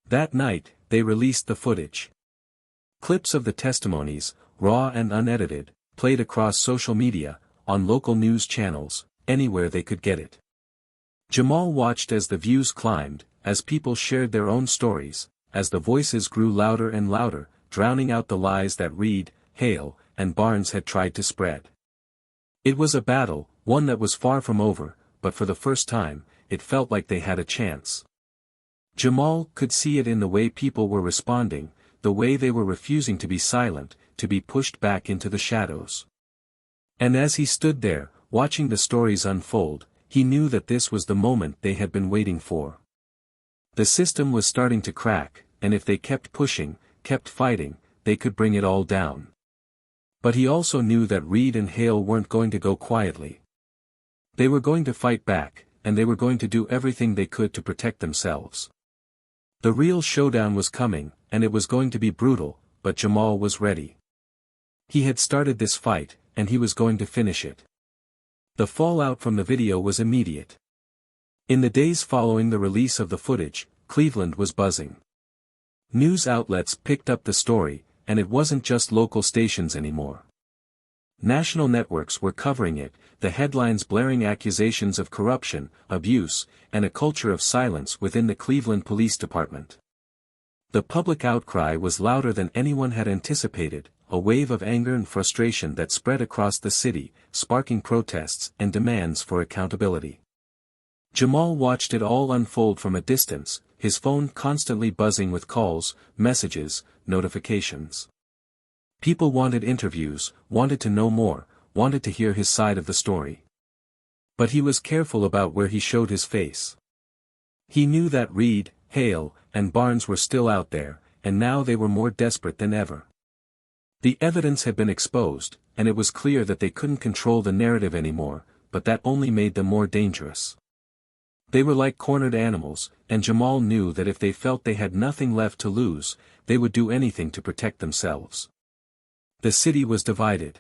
That night, they released the footage. Clips of the testimonies, raw and unedited, played across social media, on local news channels, anywhere they could get it. Jamal watched as the views climbed, as people shared their own stories, as the voices grew louder and louder, drowning out the lies that Reed, Hale, and Barnes had tried to spread. It was a battle, one that was far from over, but for the first time, it felt like they had a chance. Jamal could see it in the way people were responding, the way they were refusing to be silent, to be pushed back into the shadows. And as he stood there, watching the stories unfold, he knew that this was the moment they had been waiting for. The system was starting to crack, and if they kept pushing, kept fighting, they could bring it all down. But he also knew that Reed and Hale weren't going to go quietly. They were going to fight back, and they were going to do everything they could to protect themselves. The real showdown was coming, and it was going to be brutal, but Jamal was ready. He had started this fight, and he was going to finish it. The fallout from the video was immediate. In the days following the release of the footage, Cleveland was buzzing. News outlets picked up the story, and it wasn't just local stations anymore. National networks were covering it, the headlines blaring accusations of corruption, abuse, and a culture of silence within the Cleveland Police Department. The public outcry was louder than anyone had anticipated, a wave of anger and frustration that spread across the city, sparking protests and demands for accountability. Jamal watched it all unfold from a distance, his phone constantly buzzing with calls, messages, notifications. People wanted interviews, wanted to know more, wanted to hear his side of the story. But he was careful about where he showed his face. He knew that Reed, Hale, and Barnes were still out there, and now they were more desperate than ever. The evidence had been exposed, and it was clear that they couldn't control the narrative anymore, but that only made them more dangerous. They were like cornered animals, and Jamal knew that if they felt they had nothing left to lose, they would do anything to protect themselves. The city was divided.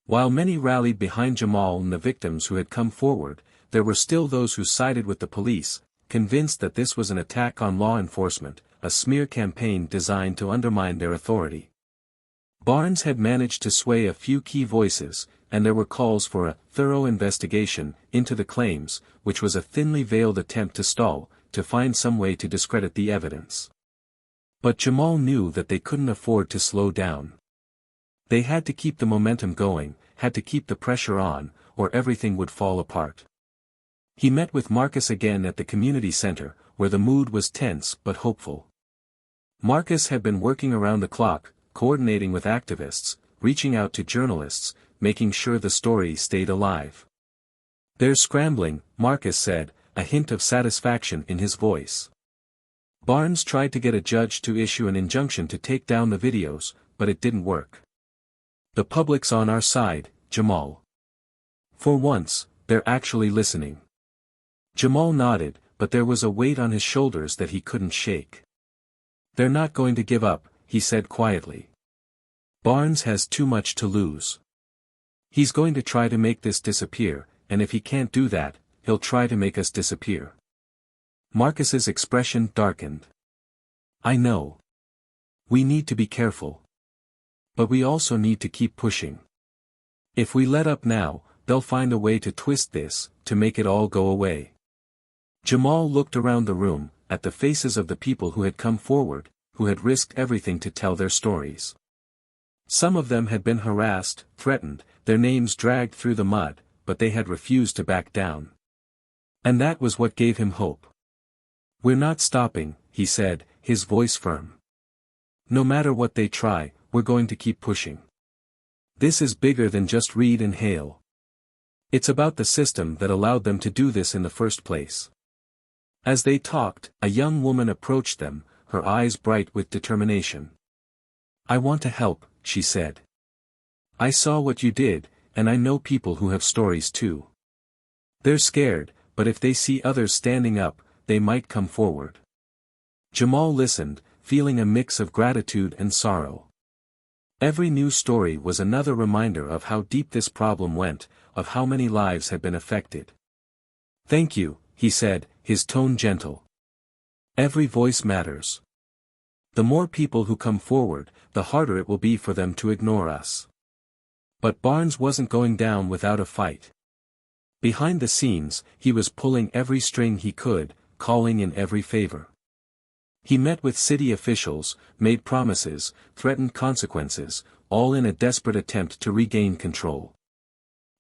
While many rallied behind Jamal and the victims who had come forward, there were still those who sided with the police, convinced that this was an attack on law enforcement, a smear campaign designed to undermine their authority. Barnes had managed to sway a few key voices, and there were calls for a thorough investigation into the claims, which was a thinly veiled attempt to stall, to find some way to discredit the evidence. But Jamal knew that they couldn't afford to slow down. They had to keep the momentum going, had to keep the pressure on, or everything would fall apart. He met with Marcus again at the community center, where the mood was tense but hopeful. Marcus had been working around the clock, coordinating with activists, reaching out to journalists, making sure the story stayed alive. "They're scrambling," Marcus said, a hint of satisfaction in his voice. Barnes tried to get a judge to issue an injunction to take down the videos, but it didn't work. "The public's on our side, Jamal. For once, they're actually listening." Jamal nodded, but there was a weight on his shoulders that he couldn't shake. "They're not going to give up," he said quietly. "Barnes has too much to lose. He's going to try to make this disappear, and if he can't do that, he'll try to make us disappear." Marcus's expression darkened. "I know. We need to be careful. But we also need to keep pushing. If we let up now, they'll find a way to twist this, to make it all go away." Jamal looked around the room, at the faces of the people who had come forward, who had risked everything to tell their stories. Some of them had been harassed, threatened, their names dragged through the mud, but they had refused to back down. And that was what gave him hope. "We're not stopping," he said, his voice firm. "No matter what they try, we're going to keep pushing. This is bigger than just Reed and Hale. It's about the system that allowed them to do this in the first place." As they talked, a young woman approached them, her eyes bright with determination. "I want to help," she said. "I saw what you did, and I know people who have stories too. They're scared, but if they see others standing up, they might come forward." Jamal listened, feeling a mix of gratitude and sorrow. Every new story was another reminder of how deep this problem went, of how many lives had been affected. "Thank you," he said, his tone gentle. "Every voice matters." The more people who come forward, the harder it will be for them to ignore us. But Barnes wasn't going down without a fight. Behind the scenes, he was pulling every string he could, calling in every favor. He met with city officials, made promises, threatened consequences, all in a desperate attempt to regain control.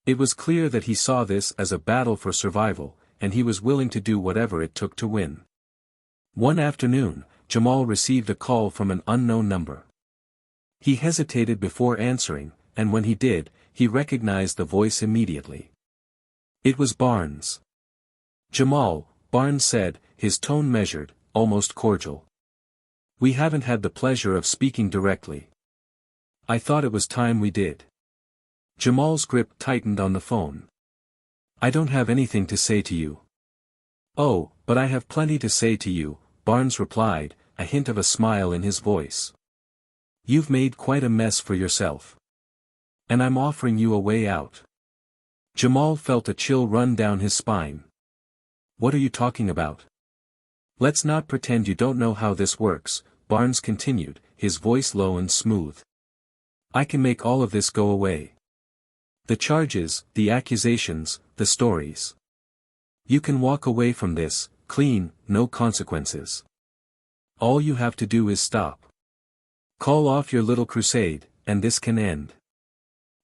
It was clear that he saw this as a battle for survival, and he was willing to do whatever it took to win. One afternoon, Jamal received a call from an unknown number. He hesitated before answering, and when he did, he recognized the voice immediately. It was Barnes. "Jamal," Barnes said, his tone measured, almost cordial. "We haven't had the pleasure of speaking directly. I thought it was time we did." Jamal's grip tightened on the phone. "I don't have anything to say to you." "Oh, but I have plenty to say to you," Barnes replied, a hint of a smile in his voice. "You've made quite a mess for yourself. And I'm offering you a way out." Jamal felt a chill run down his spine. "What are you talking about?" "Let's not pretend you don't know how this works," Barnes continued, his voice low and smooth. "I can make all of this go away. The charges, the accusations, the stories. You can walk away from this, clean, no consequences. All you have to do is stop. Call off your little crusade, and this can end."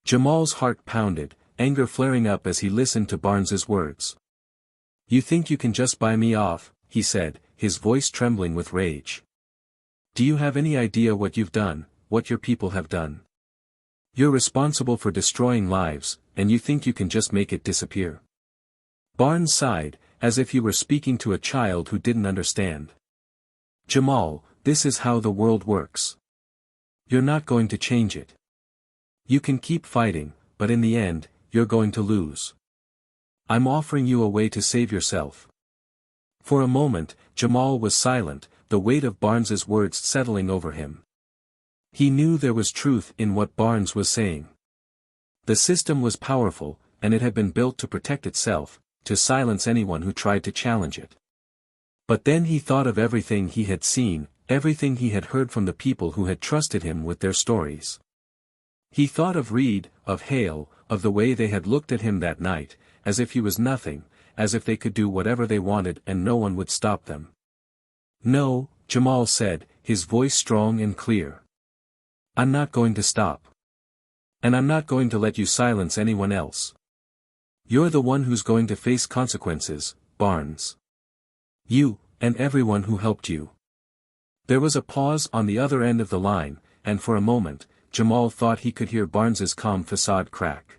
Jamal's heart pounded, anger flaring up as he listened to Barnes's words. "You think you can just buy me off," he said, his voice trembling with rage. "Do you have any idea what you've done, what your people have done? You're responsible for destroying lives, and you think you can just make it disappear?" Barnes sighed, as if he were speaking to a child who didn't understand. "Jamal, this is how the world works. You're not going to change it. You can keep fighting, but in the end, you're going to lose. I'm offering you a way to save yourself." For a moment, Jamal was silent, the weight of Barnes's words settling over him. He knew there was truth in what Barnes was saying. The system was powerful, and it had been built to protect itself, to silence anyone who tried to challenge it. But then he thought of everything he had seen, everything he had heard from the people who had trusted him with their stories. He thought of Reed, of Hale, of the way they had looked at him that night, as if he was nothing, as if they could do whatever they wanted and no one would stop them. "No," Jamal said, his voice strong and clear. "I'm not going to stop. And I'm not going to let you silence anyone else. You're the one who's going to face consequences, Barnes. You, and everyone who helped you." There was a pause on the other end of the line, and for a moment, Jamal thought he could hear Barnes's calm facade crack.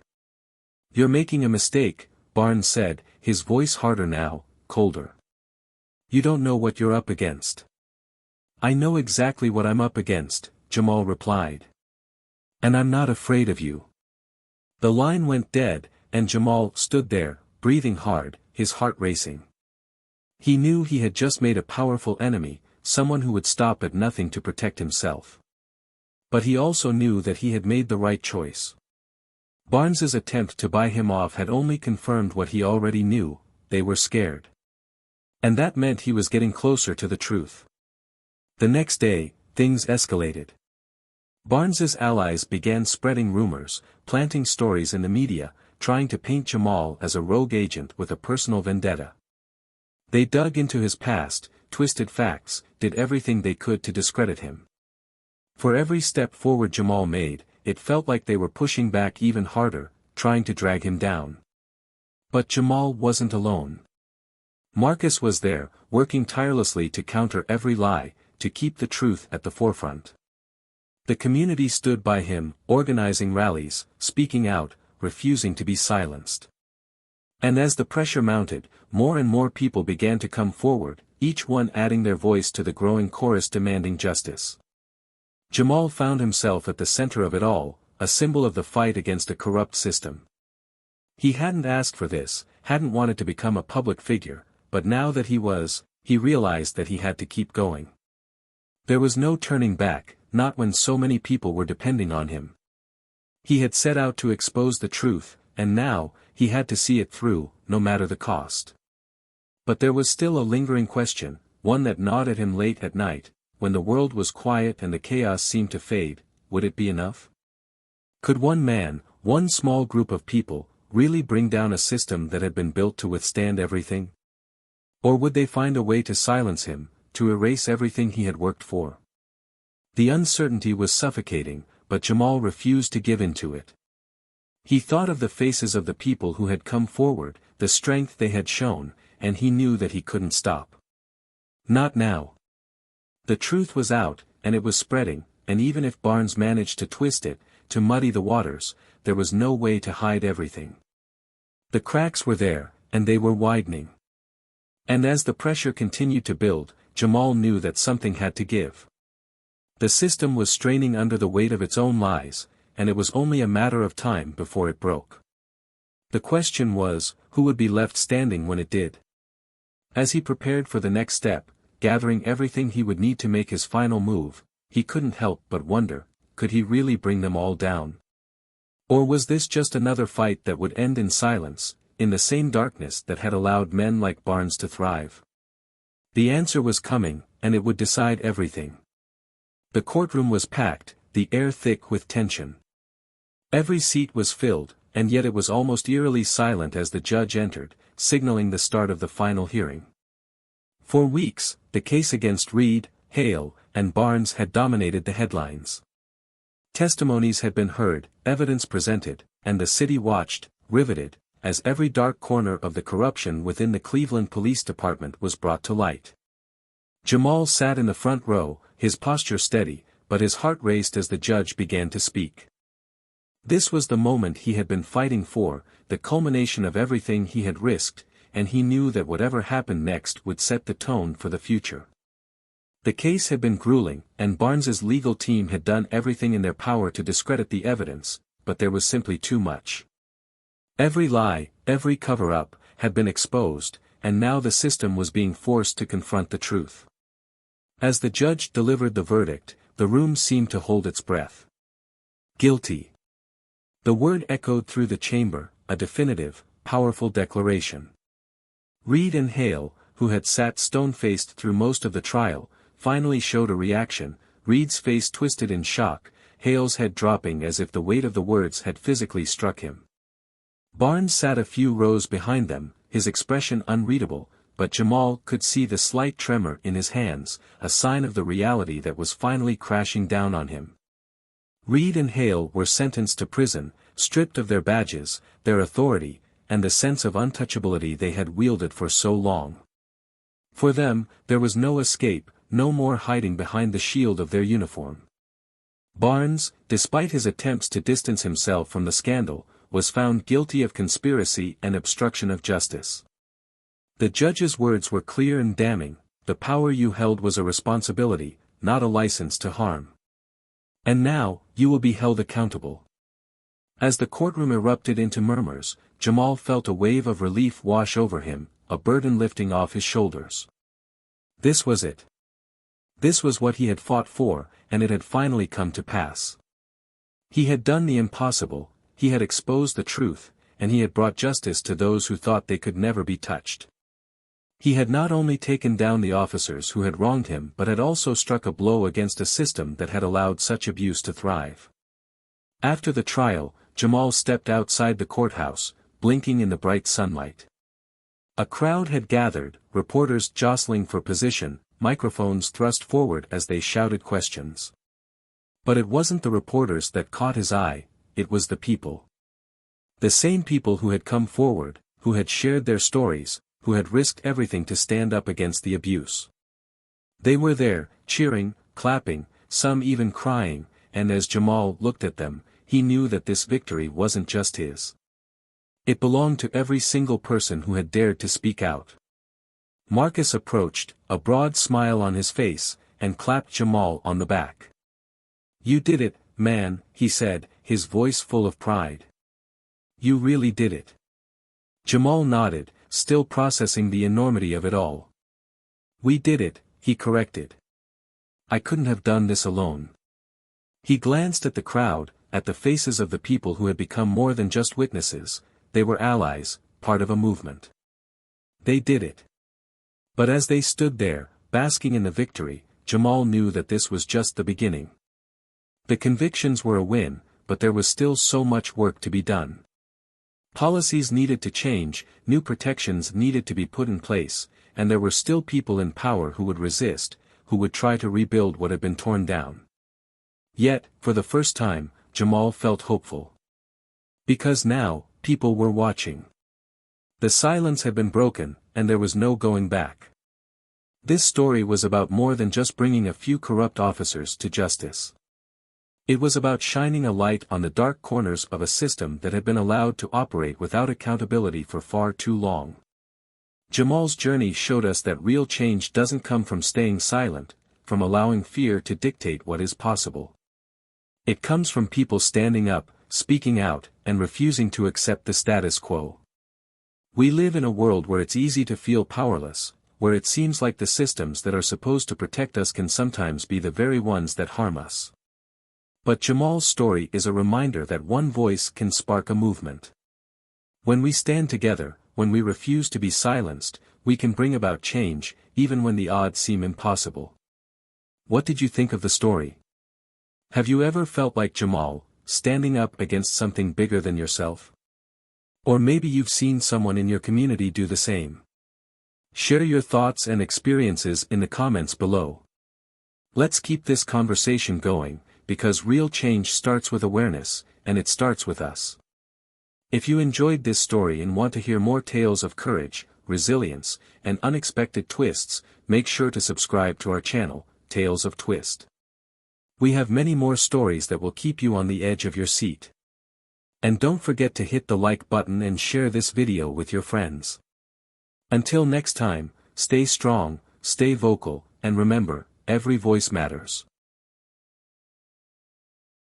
"You're making a mistake," Barnes said, his voice harder now, colder. "You don't know what you're up against." "I know exactly what I'm up against," Jamal replied. "And I'm not afraid of you." The line went dead, and Jamal stood there, breathing hard, his heart racing. He knew he had just made a powerful enemy, someone who would stop at nothing to protect himself. But he also knew that he had made the right choice. Barnes's attempt to buy him off had only confirmed what he already knew: they were scared. And that meant he was getting closer to the truth. The next day, things escalated. Barnes's allies began spreading rumors, planting stories in the media, trying to paint Jamal as a rogue agent with a personal vendetta. They dug into his past, twisted facts, did everything they could to discredit him. For every step forward Jamal made, it felt like they were pushing back even harder, trying to drag him down. But Jamal wasn't alone. Marcus was there, working tirelessly to counter every lie, to keep the truth at the forefront. The community stood by him, organizing rallies, speaking out, refusing to be silenced. And as the pressure mounted, more and more people began to come forward, each one adding their voice to the growing chorus demanding justice. Jamal found himself at the center of it all, a symbol of the fight against a corrupt system. He hadn't asked for this, hadn't wanted to become a public figure, but now that he was, he realized that he had to keep going. There was no turning back, not when so many people were depending on him. He had set out to expose the truth, and now, he had to see it through, no matter the cost. But there was still a lingering question, one that gnawed at him late at night: when the world was quiet and the chaos seemed to fade, would it be enough? Could one man, one small group of people, really bring down a system that had been built to withstand everything? Or would they find a way to silence him, to erase everything he had worked for? The uncertainty was suffocating, but Jamal refused to give in to it. He thought of the faces of the people who had come forward, the strength they had shown, and he knew that he couldn't stop. Not now. The truth was out, and it was spreading, and even if Barnes managed to twist it, to muddy the waters, there was no way to hide everything. The cracks were there, and they were widening. And as the pressure continued to build, Jamal knew that something had to give. The system was straining under the weight of its own lies, and it was only a matter of time before it broke. The question was, who would be left standing when it did? As he prepared for the next step, gathering everything he would need to make his final move, he couldn't help but wonder, could he really bring them all down? Or was this just another fight that would end in silence, in the same darkness that had allowed men like Barnes to thrive? The answer was coming, and it would decide everything. The courtroom was packed, the air thick with tension. Every seat was filled, and yet it was almost eerily silent as the judge entered, signaling the start of the final hearing. For weeks, the case against Reed, Hale, and Barnes had dominated the headlines. Testimonies had been heard, evidence presented, and the city watched, riveted, as every dark corner of the corruption within the Cleveland Police Department was brought to light. Jamal sat in the front row, his posture steady, but his heart raced as the judge began to speak. This was the moment he had been fighting for, the culmination of everything he had risked, and he knew that whatever happened next would set the tone for the future. The case had been grueling, and Barnes's legal team had done everything in their power to discredit the evidence, but there was simply too much. Every lie, every cover-up, had been exposed, and now the system was being forced to confront the truth. As the judge delivered the verdict, the room seemed to hold its breath. Guilty. The word echoed through the chamber, a definitive, powerful declaration. Reed and Hale, who had sat stone-faced through most of the trial, finally showed a reaction, Reed's face twisted in shock, Hale's head dropping as if the weight of the words had physically struck him. Barnes sat a few rows behind them, his expression unreadable, but Jamal could see the slight tremor in his hands, a sign of the reality that was finally crashing down on him. Reed and Hale were sentenced to prison, stripped of their badges, their authority, and the sense of untouchability they had wielded for so long. For them, there was no escape, no more hiding behind the shield of their uniform. Barnes, despite his attempts to distance himself from the scandal, was found guilty of conspiracy and obstruction of justice. The judge's words were clear and damning, the power you held was a responsibility, not a license to harm. And now, you will be held accountable. As the courtroom erupted into murmurs, Jamal felt a wave of relief wash over him, a burden lifting off his shoulders. This was it. This was what he had fought for, and it had finally come to pass. He had done the impossible, he had exposed the truth, and he had brought justice to those who thought they could never be touched. He had not only taken down the officers who had wronged him but had also struck a blow against a system that had allowed such abuse to thrive. After the trial, Jamal stepped outside the courthouse, blinking in the bright sunlight. A crowd had gathered, reporters jostling for position, microphones thrust forward as they shouted questions. But it wasn't the reporters that caught his eye, it was the people. The same people who had come forward, who had shared their stories, who had risked everything to stand up against the abuse. They were there, cheering, clapping, some even crying, and as Jamal looked at them, he knew that this victory wasn't just his. It belonged to every single person who had dared to speak out. Marcus approached, a broad smile on his face, and clapped Jamal on the back. "You did it, man," he said, his voice full of pride. "You really did it." Jamal nodded, still processing the enormity of it all. "We did it," he corrected. "I couldn't have done this alone." He glanced at the crowd, at the faces of the people who had become more than just witnesses, they were allies, part of a movement. They did it. But as they stood there, basking in the victory, Jamal knew that this was just the beginning. The convictions were a win, but there was still so much work to be done. Policies needed to change, new protections needed to be put in place, and there were still people in power who would resist, who would try to rebuild what had been torn down. Yet, for the first time, Jamal felt hopeful. Because now, people were watching. The silence had been broken, and there was no going back. This story was about more than just bringing a few corrupt officers to justice. It was about shining a light on the dark corners of a system that had been allowed to operate without accountability for far too long. Jamal's journey showed us that real change doesn't come from staying silent, from allowing fear to dictate what is possible. It comes from people standing up, speaking out, and refusing to accept the status quo. We live in a world where it's easy to feel powerless, where it seems like the systems that are supposed to protect us can sometimes be the very ones that harm us. But Jamal's story is a reminder that one voice can spark a movement. When we stand together, when we refuse to be silenced, we can bring about change, even when the odds seem impossible. What did you think of the story? Have you ever felt like Jamal, standing up against something bigger than yourself? Or maybe you've seen someone in your community do the same. Share your thoughts and experiences in the comments below. Let's keep this conversation going, because real change starts with awareness, and it starts with us. If you enjoyed this story and want to hear more tales of courage, resilience, and unexpected twists, make sure to subscribe to our channel, Tales of Twist. We have many more stories that will keep you on the edge of your seat. And don't forget to hit the like button and share this video with your friends. Until next time, stay strong, stay vocal, and remember, every voice matters.